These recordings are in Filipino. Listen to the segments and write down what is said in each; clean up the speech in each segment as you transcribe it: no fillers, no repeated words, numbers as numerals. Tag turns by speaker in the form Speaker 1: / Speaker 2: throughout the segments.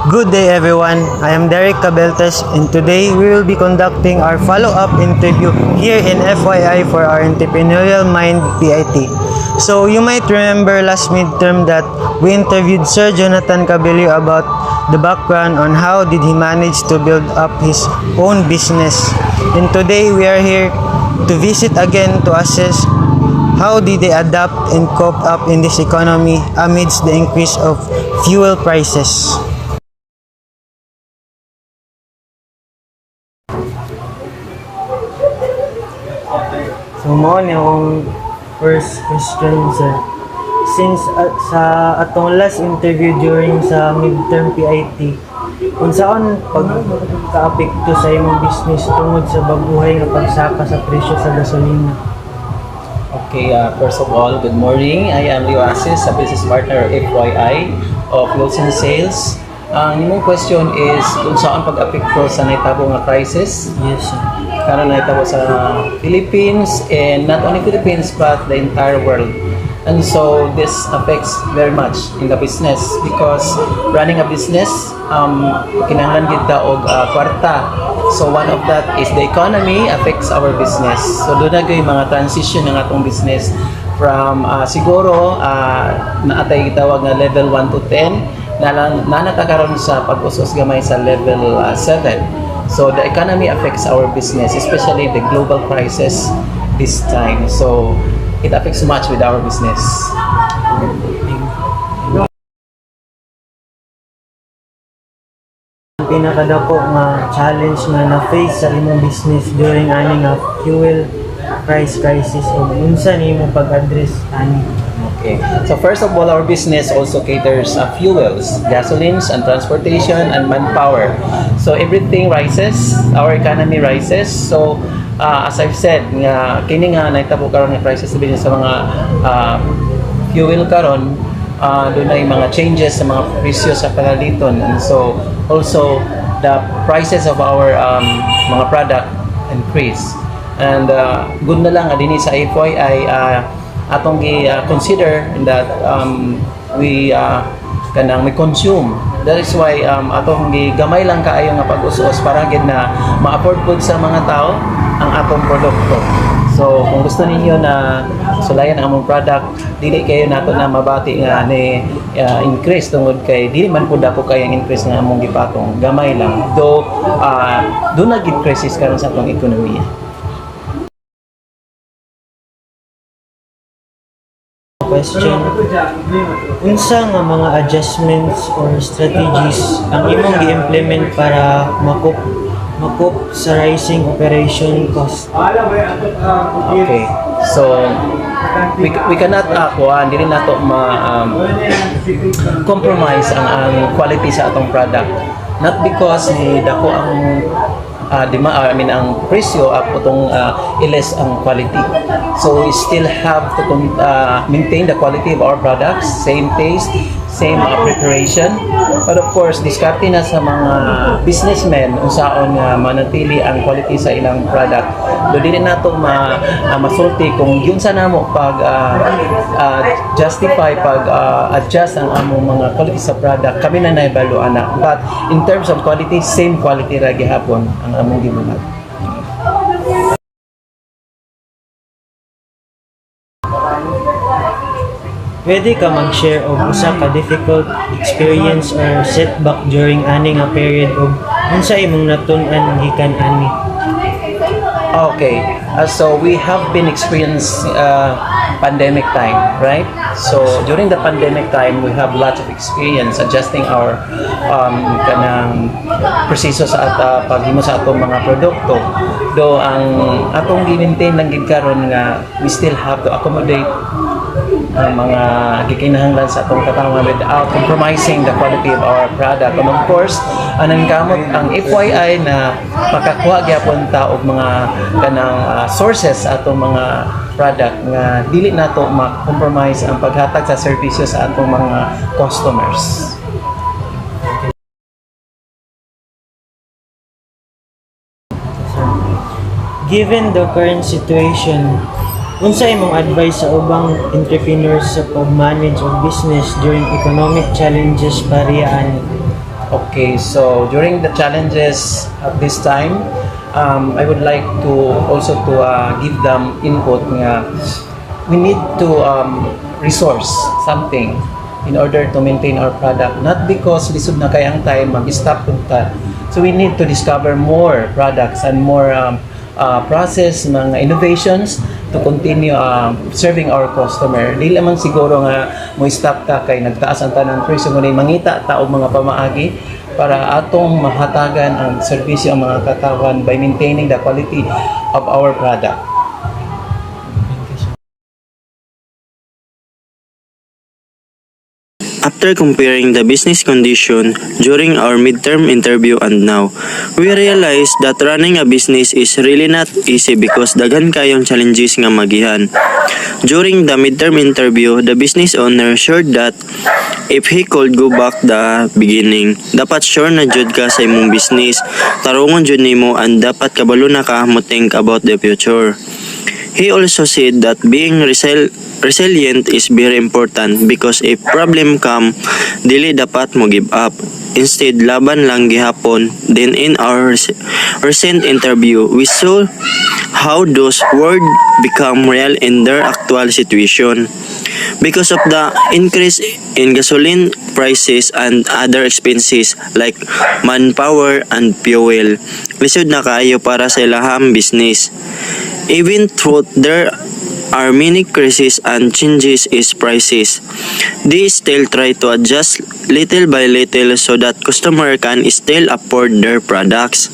Speaker 1: Good day everyone, I am Derek Cabeltes and today we will be conducting our follow-up interview here in FYI for our Entrepreneurial Mind PIT. So you might remember last midterm that we interviewed Sir Jonathan Cabello about the background on how did he manage to build up his own business. And today we are here to visit again to assess how did they adapt and cope up in this economy amidst the increase of fuel prices. So mo ni akong first question sir. Since sa atong last interview during sa midterm PIT, kung saan pagka-apekto sa imong business tungod sa baguhay nga pagsaka sa presyo sa gasolina?
Speaker 2: Okay, first of all, good morning. I am Leo Asis, a business partner FYI of Wilson Sales. Ang imong question is kung saan pag-apekto sa naitabo nga crisis.
Speaker 1: Yes sir.
Speaker 2: Karon naitabo sa Philippines and not only Philippines but the entire world. And so this affects very much in the business because running a business, kinahanglan gid ta og kwarta. So one of that is the economy affects our business. So doon na gyud mga transition ng atong business from siguro naatay gitawag nga level 1 to 10 na natakaron sa pag-usos gamay sa level 7. So the economy affects our business, especially the global crisis this time. So it affects much with our business.
Speaker 1: Ang pinakadako nga challenge nga na-face sa imong business during ani nga fuel price crisis o unsa nimo pag-address ani?
Speaker 2: Okay. So first of all, our business also caters fuels, gasolines, and transportation and manpower. So everything rises, our economy rises. So as I've said, nga kini nga naitabo karon nga crisis sa business sa mga fuel karon, doon ay mga changes sa mga presyo sa palaliton. And so also the prices of our mga product increase. And good na lang dinhi sa FYI atong consider that we consume. That is why atong gamay lang kaayo nga pag-us-us para gid na ma-afford pud sa mga tao ang atong produkto. So kung gusto ninyo na sulayan ang among product, dili kayo nato na mabati nga ni increase tungod kay dili man pud ako kay ang increase nga among gipatong, gamay lang. Though do na gid crisis karon sa atong ekonomiya.
Speaker 1: Question. Unsa nga mga adjustments or strategies ang imong gi-implement para makup sa rising operation cost?
Speaker 2: Okay. So we cannot dili nato compromise ang quality sa atong product. Not because ni dako ang ang presyo atong iles ang quality. So we still have to maintain the quality of our products, same taste, same preparation. But of course, diskarte na sa mga businessmen unsaon nga manatili ang quality sa ilang product. Do dili nato masulti kung yun sa namo pag justify pag adjust ang among mga quality sa product, kami na naibalo ana. But in terms of quality, same quality ra gihapon ang among gibuhat.
Speaker 1: Pwede ka mag-share og usa ka difficult experience or setback during ani nga period og unsa imong natun-an gikan ani?
Speaker 2: Okay, so we have been experiencing pandemic time, right? So during the pandemic time, we have lots of experience adjusting our kanang proseso sa paghimo sa atong mga produkto. Do ang atong gi-maintain lang gid karon nga we still have to accommodate ang mga gikinahanglan sa atong katawhan without compromising the quality of our product. And of course, anang kamot ang FYI na makakuha gyapon ta og mga kanang sources atong mga product nga dili nato ma-compromise ang paghatag sa serbisyo sa atong mga customers.
Speaker 1: Given the current situation, unsa imong advice sa ubang entrepreneurs sa pag-manage og business during economic challenges parehas?
Speaker 2: Okay, so during the challenges at this time, I would like to also to give them input nga we need to resource something in order to maintain our product. Not because lisod na kay ang time, mag-stop punta. So we need to discover more products and more process, mga innovations to continue serving our customer. Di lamang siguro nga mo stop ka kay nagtaas ang tanan presyo ngunit mangita ta og mga pamaagi para atong mahatagan ang serbisyo ang mga katawan by maintaining the quality of our product.
Speaker 3: After comparing the business condition during our midterm interview and now, we realized that running a business is really not easy because daghan kayong challenges nga magihan. During the midterm interview, the business owner shared that if he could go back the beginning, dapat sure na jud ka sa imong business, tarungon jud nimo and dapat kabalo na ka mo think about the future. He also said that being resilient is very important because if problem come, dili dapat mo give up. Instead, laban lang gihapon. Then in our recent interview, we saw how those words become real in their actual situation. Because of the increase in gasoline prices and other expenses like manpower and fuel, lisod na kayo para sa ilahang business. Even though there are many crises and changes in prices, they still try to adjust little by little so that customer can still afford their products.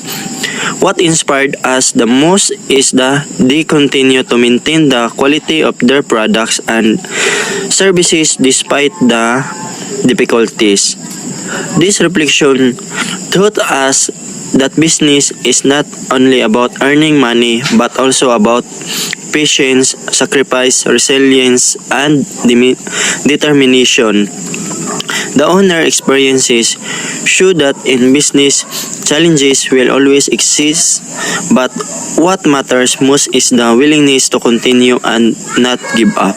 Speaker 3: What inspired us the most is that they continue to maintain the quality of their products and services despite the difficulties. This reflection taught us that business is not only about earning money but also about patience, sacrifice, resilience, and determination. The owner experiences show that in business, challenges will always exist, but what matters most is the willingness to continue and not give up.